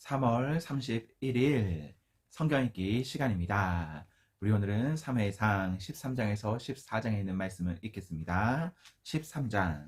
3월 31일 성경 읽기 시간입니다. 우리 오늘은 사무엘상 13장에서 14장에 있는 말씀을 읽겠습니다. 13장.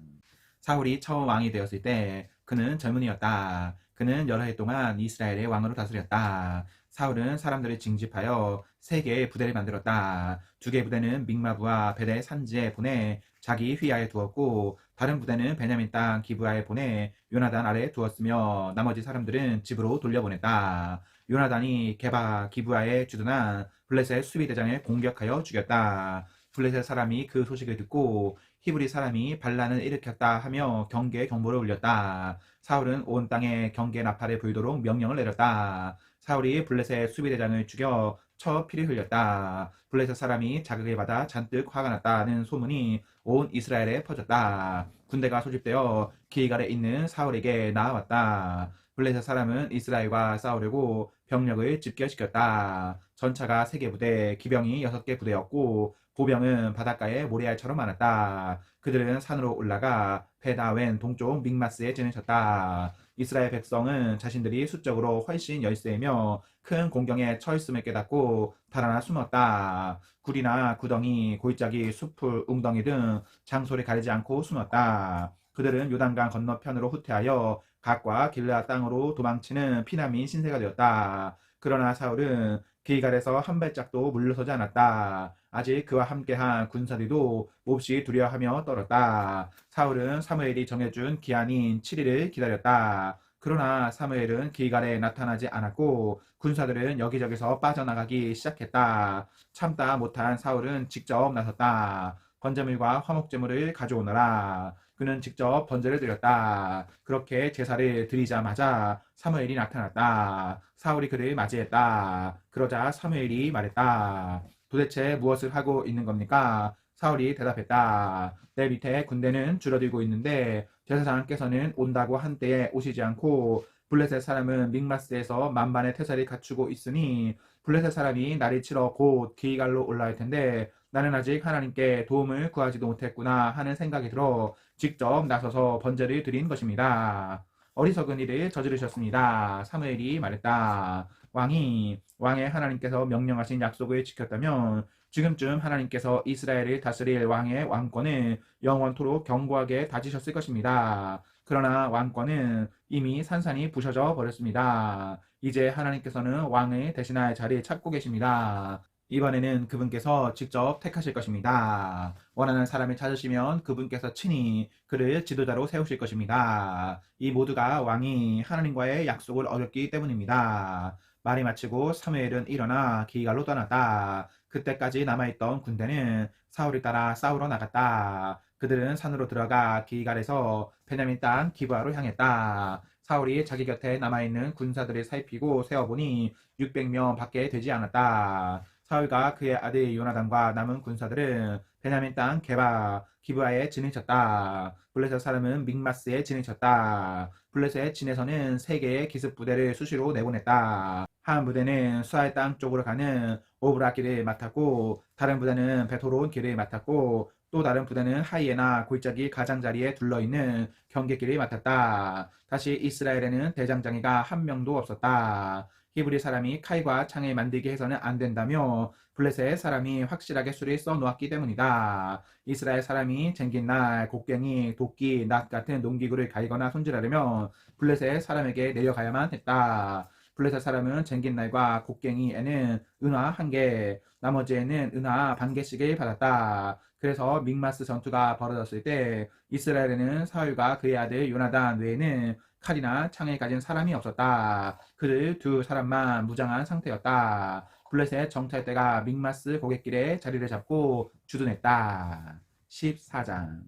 사울이 처음 왕이 되었을 때 그는 젊은이였다. 그는 여러 해 동안 이스라엘의 왕으로 다스렸다. 사울은 사람들을 징집하여 3개의 부대를 만들었다. 2개의 부대는 믹마부와 베델 산지에 보내 자기 휘하에 두었고, 다른 부대는 베냐민 땅 기브아에 보내 요나단 아래에 두었으며, 나머지 사람들은 집으로 돌려보냈다. 요나단이 게바 기브아에 주둔한 블레셋 수비대장을 공격하여 죽였다. 블레셋 사람이 그 소식을 듣고 히브리 사람이 반란을 일으켰다 하며 경계 경보를 울렸다. 사울은 온 땅에 경계 나팔을 불도록 명령을 내렸다. 사울이 블레셋 수비대장을 죽여 쳐 피를 흘렸다. 블레셋 사람이 자극을 받아 잔뜩 화가 났다는 소문이 온 이스라엘에 퍼졌다. 군대가 소집되어 길갈에 있는 사울에게 나아왔다. 블레셋 사람은 이스라엘과 싸우려고 병력을 집결시켰다. 전차가 3개 부대, 기병이 6개 부대였고, 보병은 바닷가에 모래알처럼 많았다. 그들은 산으로 올라가 베다웬 동쪽 믹마스에 진을 쳤다. 이스라엘 백성은 자신들이 수적으로 훨씬 열세이며 큰 공경에 처했음을 깨닫고 달아나 숨었다. 굴이나 구덩이, 골짜기, 숲풀, 웅덩이 등 장소를 가리지 않고 숨었다. 그들은 요단강 건너편으로 후퇴하여 갓과 길르앗 땅으로 도망치는 피난민 신세가 되었다. 그러나 사울은 길갈에서 한 발짝도 물러서지 않았다. 아직 그와 함께한 군사들도 몹시 두려워하며 떨었다. 사울은 사무엘이 정해준 기한인 7일을 기다렸다. 그러나 사무엘은 길갈에 나타나지 않았고 군사들은 여기저기서 빠져나가기 시작했다. 참다 못한 사울은 직접 나섰다. 번제물과 화목제물을 가져오너라. 그는 직접 번제를 드렸다. 그렇게 제사를 드리자마자 사무엘이 나타났다. 사울이 그를 맞이했다. 그러자 사무엘이 말했다. 도대체 무엇을 하고 있는 겁니까? 사울이 대답했다. 내 밑에 군대는 줄어들고 있는데 제사장께서는 온다고 한 때에 오시지 않고 블레셋 사람은 믹마스에서 만반의 태세를 갖추고 있으니 블레셋 사람이 나를 치러 곧 길갈로 올라올 텐데 나는 아직 하나님께 도움을 구하지도 못했구나 하는 생각이 들어 직접 나서서 번제를 드린 것입니다. 어리석은 일을 저지르셨습니다. 사무엘이 말했다. 왕의 하나님께서 명령하신 약속을 지켰다면 지금쯤 하나님께서 이스라엘을 다스릴 왕의 왕권을 영원토록 견고하게 다지셨을 것입니다. 그러나 왕권은 이미 산산이 부셔져 버렸습니다. 이제 하나님께서는 왕을 대신할 자리를 찾고 계십니다. 이번에는 그분께서 직접 택하실 것입니다. 원하는 사람을 찾으시면 그분께서 친히 그를 지도자로 세우실 것입니다. 이 모두가 왕이 하나님과의 약속을 어겼기 때문입니다. 말이 마치고 사무엘은 일어나 길갈로 떠났다. 그때까지 남아있던 군대는 사울을 따라 싸우러 나갔다. 그들은 산으로 들어가 길갈에서 베냐민 땅 기브아로 향했다. 사울이 자기 곁에 남아있는 군사들을 살피고 세어보니 600명 밖에 되지 않았다. 사울과 그의 아들 요나단과 남은 군사들은 베냐민 땅 게바 기브아에 진을 쳤다. 블레셋 사람은 믹마스에 진을 쳤다. 블레셋 진에서는 3개의 기습 부대를 수시로 내보냈다. 한 부대는 수알 땅 쪽으로 가는 오브라 길을 맡았고, 다른 부대는 베토론 길을 맡았고, 또 다른 부대는 하이에나 골짜기 가장자리에 둘러있는 경계길을 맡았다. 다시 이스라엘에는 대장장이가 한 명도 없었다. 히브리 사람이 칼과 창을 만들게 해서는 안 된다며 블레셋 사람이 확실하게 수를 써놓았기 때문이다. 이스라엘 사람이 쟁긴 날 곡괭이, 도끼, 낫 같은 농기구를 갈거나 손질하려면 블레셋 사람에게 내려가야만 했다. 블레셋 사람은 쟁긴 날과 곡괭이에는 은화 1개, 나머지에는 은화 반 개씩을 받았다. 그래서 믹마스 전투가 벌어졌을 때 이스라엘에는 사울과 그의 아들 요나단 외에는 칼이나 창을 가진 사람이 없었다. 그들 2사람만 무장한 상태였다. 블레셋 정찰대가 믹마스 고갯길에 자리를 잡고 주둔했다. 14장.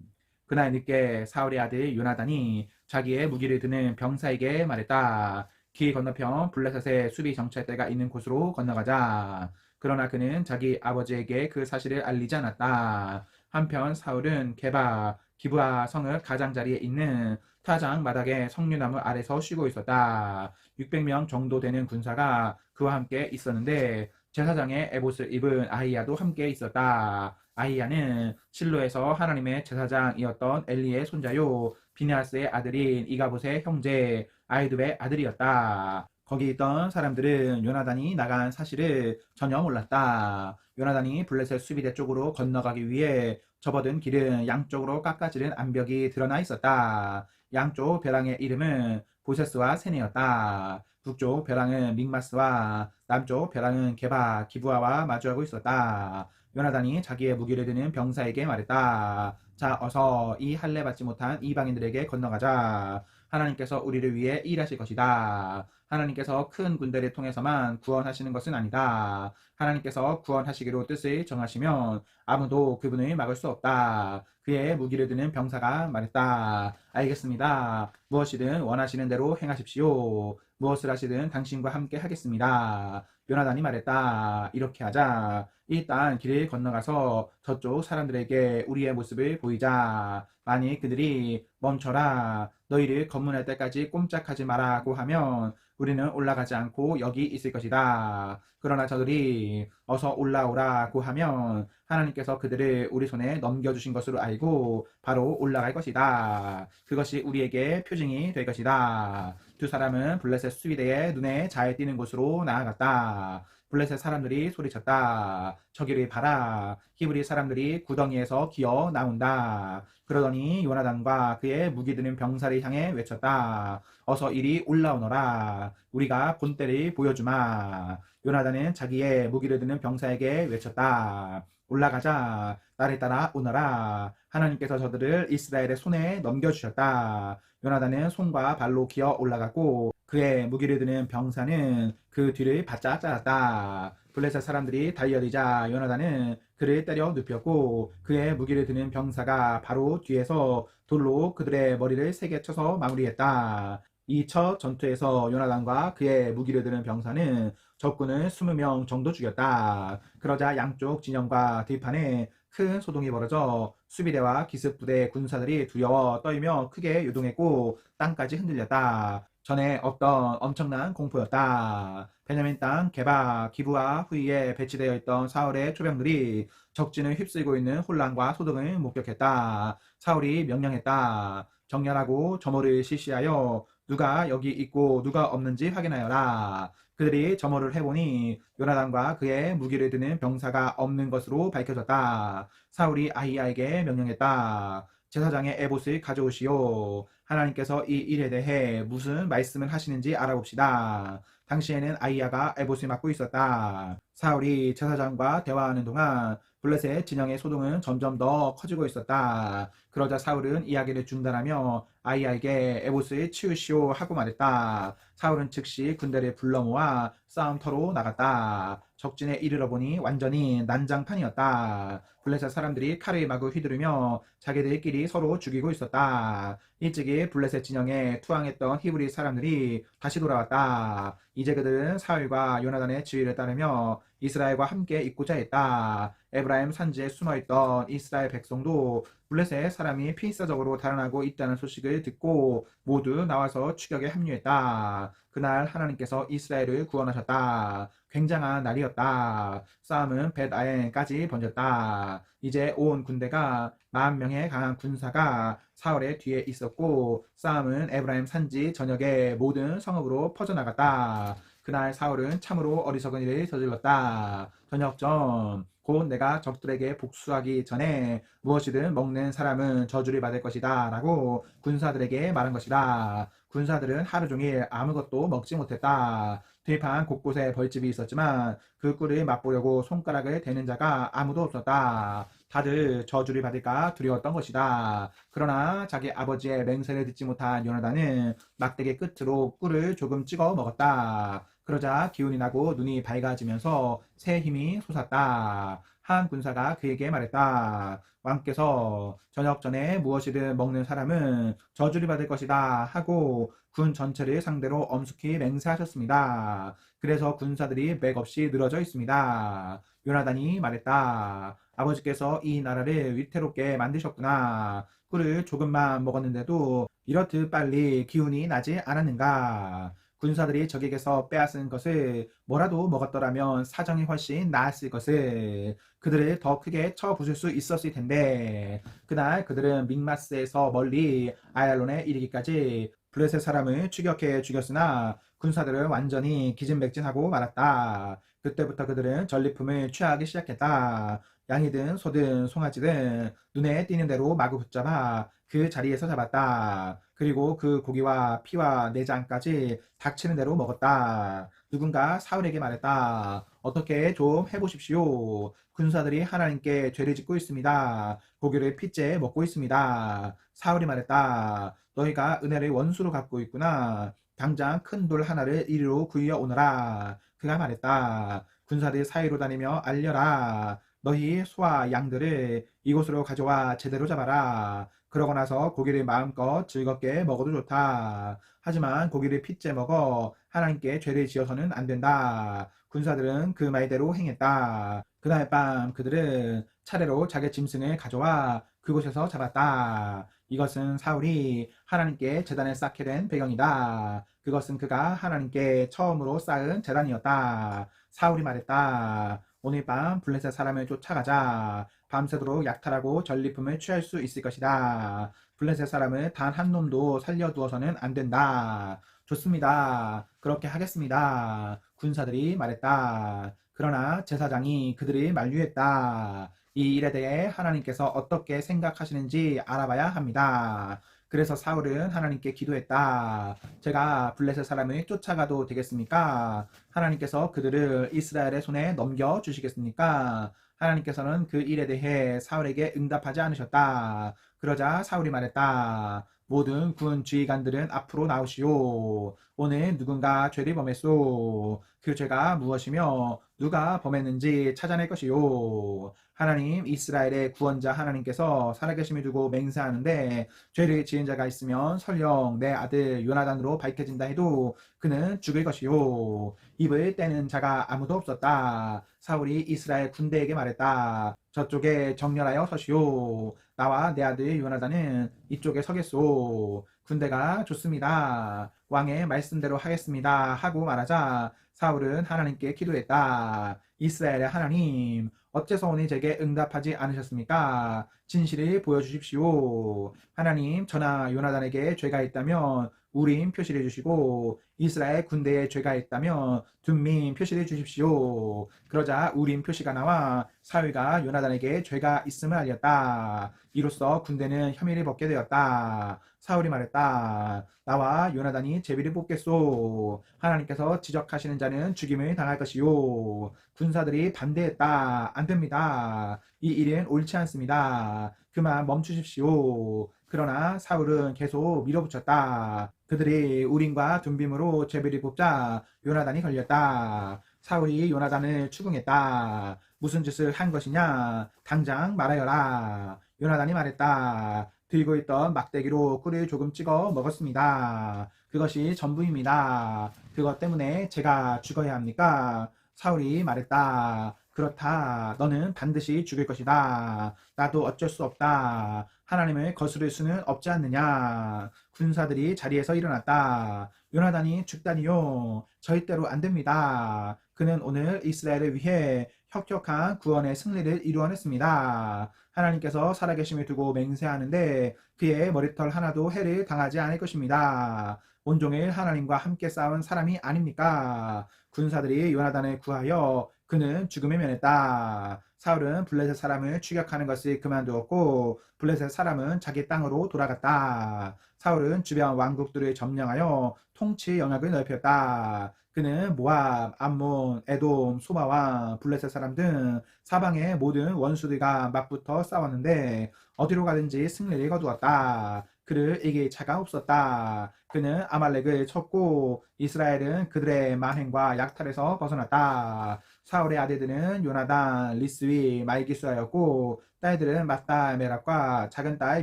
그날 늦게 사울의 아들 요나단이 자기의 무기를 드는 병사에게 말했다. 길 건너편 블레셋의 수비 정찰대가 있는 곳으로 건너가자. 그러나 그는 자기 아버지에게 그 사실을 알리지 않았다. 한편 사울은 게바 기브아 성읍 가장자리에 있는 타장 마닥에 석류나무 아래서 쉬고 있었다. 600명 정도 되는 군사가 그와 함께 있었는데 제사장의 에봇을 입은 아히야도 함께 있었다. 아히야는 실로에서 하나님의 제사장이었던 엘리의 손자요 비느하스의 아들인 이가봇의 형제 아히두의 아들이었다. 거기 있던 사람들은 요나단이 나간 사실을 전혀 몰랐다. 요나단이 블레셋 수비대 쪽으로 건너가기 위해 접어든 길은 양쪽으로 깎아지른 암벽이 드러나 있었다. 양쪽 벼랑의 이름은 보세스와 세네였다. 북쪽 벼랑은 믹마스와 남쪽 벼랑은 게바, 기부아와 마주하고 있었다. 요나단이 자기의 무기를 드는 병사에게 말했다. 자, 어서 이 할례 받지 못한 이방인들에게 건너가자. 하나님께서 우리를 위해 일하실 것이다. 하나님께서 큰 군대를 통해서만 구원하시는 것은 아니다. 하나님께서 구원하시기로 뜻을 정하시면 아무도 그분을 막을 수 없다. 그의 무기를 드는 병사가 말했다. 알겠습니다. 무엇이든 원하시는 대로 행하십시오. 무엇을 하시든 당신과 함께 하겠습니다. 요나단이 말했다. 이렇게 하자. 일단 길을 건너가서 저쪽 사람들에게 우리의 모습을 보이자. 만일 그들이 멈춰라, 너희를 검문할 때까지 꼼짝하지 마라고 하면 우리는 올라가지 않고 여기 있을 것이다. 그러나 저들이 어서 올라오라고 하면 하나님께서 그들을 우리 손에 넘겨주신 것으로 알고 바로 올라갈 것이다. 그것이 우리에게 표징이 될 것이다. 두 사람은 블레셋 수비대의 눈에 잘 띄는 곳으로 나아갔다. 블레셋 사람들이 소리쳤다. 저기를 봐라. 히브리 사람들이 구덩이에서 기어 나온다. 그러더니 요나단과 그의 무기 드는 병사를 향해 외쳤다. 어서 이리 올라오너라. 우리가 본때를 보여주마. 요나단은 자기의 무기를 드는 병사에게 외쳤다. 올라가자. 나를 따라 오너라. 하나님께서 저들을 이스라엘의 손에 넘겨주셨다. 요나단은 손과 발로 기어 올라갔고 그의 무기를 드는 병사는 그 뒤를 바짝 따랐다. 블레셋 사람들이 달려들자 요나단은 그를 때려 눕혔고 그의 무기를 드는 병사가 바로 뒤에서 돌로 그들의 머리를 세게 쳐서 마무리했다. 이 첫 전투에서 요나단과 그의 무기를 드는 병사는 적군을 20명 정도 죽였다. 그러자 양쪽 진영과 들판에 큰 소동이 벌어져 수비대와 기습부대 군사들이 두려워 떨며 크게 요동했고 땅까지 흔들렸다. 전에 없던 엄청난 공포였다. 베냐민 땅 게바, 기부아 후위에 배치되어 있던 사울의 초병들이 적진을 휩쓸고 있는 혼란과 소동을 목격했다. 사울이 명령했다. 정렬하고 점호를 실시하여 누가 여기 있고 누가 없는지 확인하여라. 그들이 점호를 해보니 요나단과 그의 무기를 드는 병사가 없는 것으로 밝혀졌다. 사울이 아히야에게 명령했다. 제사장의 에봇을 가져오시오. 하나님께서 이 일에 대해 무슨 말씀을 하시는지 알아봅시다. 당시에는 아히야가 에봇을 맡고 있었다. 사울이 제사장과 대화하는 동안 블레셋 진영의 소동은 점점 더 커지고 있었다. 그러자 사울은 이야기를 중단하며 아히야에게 에봇을 치우시오 하고 말했다. 사울은 즉시 군대를 불러 모아 싸움터로 나갔다. 적진에 이르러 보니 완전히 난장판이었다. 블레셋 사람들이 칼을 마구 휘두르며 자기들끼리 서로 죽이고 있었다. 일찍이 블레셋 진영에 투항했던 히브리 사람들이 다시 돌아왔다. 이제 그들은 사울과 요나단의 지휘를 따르며 이스라엘과 함께 있고자 했다. 에브라임 산지에 숨어있던 이스라엘 백성도 블레셋 사람이 필사적으로 달아나고 있다는 소식을 듣고 모두 나와서 추격에 합류했다. 그날 하나님께서 이스라엘을 구원하셨다. 굉장한 날이었다. 싸움은 벳아엔까지 번졌다. 이제 온 군대가 10,000명의 강한 군사가 사울의 뒤에 있었고 싸움은 에브라임 산지 전역의 모든 성읍으로 퍼져나갔다. 그날 사울은 참으로 어리석은 일을 저질렀다. 저녁전 곧 내가 적들에게 복수하기 전에 무엇이든 먹는 사람은 저주를 받을 것이다 라고 군사들에게 말한 것이다. 군사들은 하루 종일 아무것도 먹지 못했다. 들판 곳곳에 벌집이 있었지만 그 꿀을 맛보려고 손가락을 대는 자가 아무도 없었다. 다들 저주를 받을까 두려웠던 것이다. 그러나 자기 아버지의 맹세를 듣지 못한 요나단은 막대기 끝으로 꿀을 조금 찍어 먹었다. 그러자 기운이 나고 눈이 밝아지면서 새 힘이 솟았다. 한 군사가 그에게 말했다. 왕께서 저녁 전에 무엇이든 먹는 사람은 저주를 받을 것이다 하고 군 전체를 상대로 엄숙히 맹세하셨습니다. 그래서 군사들이 맥없이 늘어져 있습니다. 요나단이 말했다. 아버지께서 이 나라를 위태롭게 만드셨구나. 꿀을 조금만 먹었는데도 이렇듯 빨리 기운이 나지 않았는가. 군사들이 적에게서 빼앗은 것을 뭐라도 먹었더라면 사정이 훨씬 나았을 것을 그들을 더 크게 쳐 부술 수 있었을 텐데 그날 그들은 믹마스에서 멀리 아얄론에 이르기까지 블레셋 사람을 추격해 죽였으나 군사들은 완전히 기진맥진하고 말았다. 그때부터 그들은 전리품을 취하기 시작했다. 양이든 소든 송아지든 눈에 띄는 대로 마구 붙잡아 그 자리에서 잡았다. 그리고 그 고기와 피와 내장까지 닥치는 대로 먹었다. 누군가 사울에게 말했다. 어떻게 좀 해보십시오. 군사들이 하나님께 죄를 짓고 있습니다. 고기를 핏째 먹고 있습니다. 사울이 말했다. 너희가 은혜를 원수로 갚고 있구나. 당장 큰 돌 하나를 이리로 구이어 오너라. 그가 말했다. 군사들 사이로 다니며 알려라. 너희 소와 양들을 이곳으로 가져와 제대로 잡아라. 그러고 나서 고기를 마음껏 즐겁게 먹어도 좋다. 하지만 고기를 핏째 먹어 하나님께 죄를 지어서는 안 된다. 군사들은 그 말대로 행했다. 그날 밤 그들은 차례로 자기 짐승을 가져와 그곳에서 잡았다. 이것은 사울이 하나님께 제단을 쌓게 된 배경이다. 그것은 그가 하나님께 처음으로 쌓은 제단이었다. 사울이 말했다. 오늘 밤 블레셋 사람을 쫓아가자. 밤새도록 약탈하고 전리품을 취할 수 있을 것이다. 블레셋 사람을 단 한 놈도 살려두어서는 안 된다. 좋습니다. 그렇게 하겠습니다. 군사들이 말했다. 그러나 제사장이 그들을 만류했다. 이 일에 대해 하나님께서 어떻게 생각하시는지 알아봐야 합니다. 그래서 사울은 하나님께 기도했다. 제가 블레셋 사람을 쫓아가도 되겠습니까? 하나님께서 그들을 이스라엘의 손에 넘겨주시겠습니까? 하나님께서는 그 일에 대해 사울에게 응답하지 않으셨다. 그러자 사울이 말했다. 모든 군 지휘관들은 앞으로 나오시오. 오늘 누군가 죄를 범했소. 그 죄가 무엇이며 누가 범했는지 찾아낼 것이요. 하나님 이스라엘의 구원자 하나님께서 살아계심을 두고 맹세하는데 죄를 지은 자가 있으면 설령 내 아들 요나단으로 밝혀진다 해도 그는 죽을 것이요. 입을 떼는 자가 아무도 없었다. 사울이 이스라엘 군대에게 말했다. 저쪽에 정렬하여 서시오. 나와 내 아들 요나단은 이쪽에 서겠소. 군대가 좋습니다. 왕의 말씀대로 하겠습니다. 하고 말하자 사울은 하나님께 기도했다. 이스라엘의 하나님, 어째서 오늘 제게 응답하지 않으셨습니까? 진실을 보여주십시오. 하나님, 저나 요나단에게 죄가 있다면 우림 표시를 주시고 이스라엘 군대에 죄가 있다면 둔민 표시를 주십시오. 그러자 우림 표시가 나와 사울과 요나단에게 죄가 있음을 알렸다. 이로써 군대는 혐의를 벗게 되었다. 사울이 말했다. 나와 요나단이 제비를 뽑겠소. 하나님께서 지적하시는 자는 죽임을 당할 것이요. 군사들이 반대했다. 안 됩니다. 이 일은 옳지 않습니다. 그만 멈추십시오. 그러나 사울은 계속 밀어붙였다. 그들이 우림과 둠빔으로 제비를 뽑자 요나단이 걸렸다. 사울이 요나단을 추궁했다. 무슨 짓을 한 것이냐? 당장 말하여라. 요나단이 말했다. 들고 있던 막대기로 꿀을 조금 찍어 먹었습니다. 그것이 전부입니다. 그것 때문에 제가 죽어야 합니까? 사울이 말했다. 그렇다. 너는 반드시 죽을 것이다. 나도 어쩔 수 없다. 하나님을 거스를 수는 없지 않느냐. 군사들이 자리에서 일어났다. 요나단이 죽다니요. 절대로 안 됩니다. 그는 오늘 이스라엘을 위해 혁혁한 구원의 승리를 이루어냈습니다. 하나님께서 살아계심을 두고 맹세하는데 그의 머리털 하나도 해를 당하지 않을 것입니다. 온종일 하나님과 함께 싸운 사람이 아닙니까? 군사들이 요나단을 구하여 그는 죽음을 면했다. 사울은 블레셋 사람을 추격하는 것을 그만두었고 블레셋 사람은 자기 땅으로 돌아갔다. 사울은 주변 왕국들을 점령하여 통치 영역을 넓혔다. 그는 모압, 암몬, 에돔, 소바와 블레셋 사람 등 사방의 모든 원수들과 맞붙어 싸웠는데 어디로 가든지 승리를 거두었다. 그를 이길 자가 없었다. 그는 아말렉을 쳤고 이스라엘은 그들의 만행과 약탈에서 벗어났다. 사울의 아들들은 요나단, 리스위, 말기수하였고 딸들은 마따, 메락과 작은 딸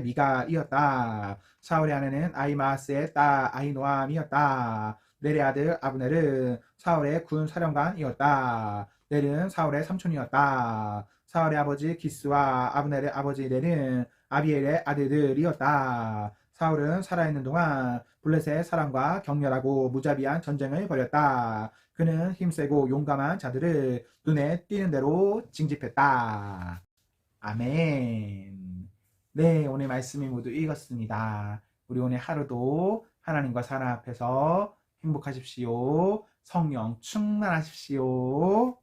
미가이었다. 사울의 아내는 아이마스의 딸 아히노암이었다. 넬의 아들 아브넬은 사울의 군 사령관이었다. 넬은 사울의 삼촌이었다. 사울의 아버지 기스와 아브넬의 아버지 넬은 아비엘의 아들들이었다. 사울은 살아있는 동안 블레셋 사람과 격렬하고 무자비한 전쟁을 벌였다. 그는 힘세고 용감한 자들을 눈에 띄는 대로 징집했다. 아멘. 네, 오늘 말씀이 모두 읽었습니다. 우리 오늘 하루도 하나님과 사람 앞에서 행복하십시오. 성령 충만하십시오.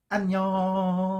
안녕.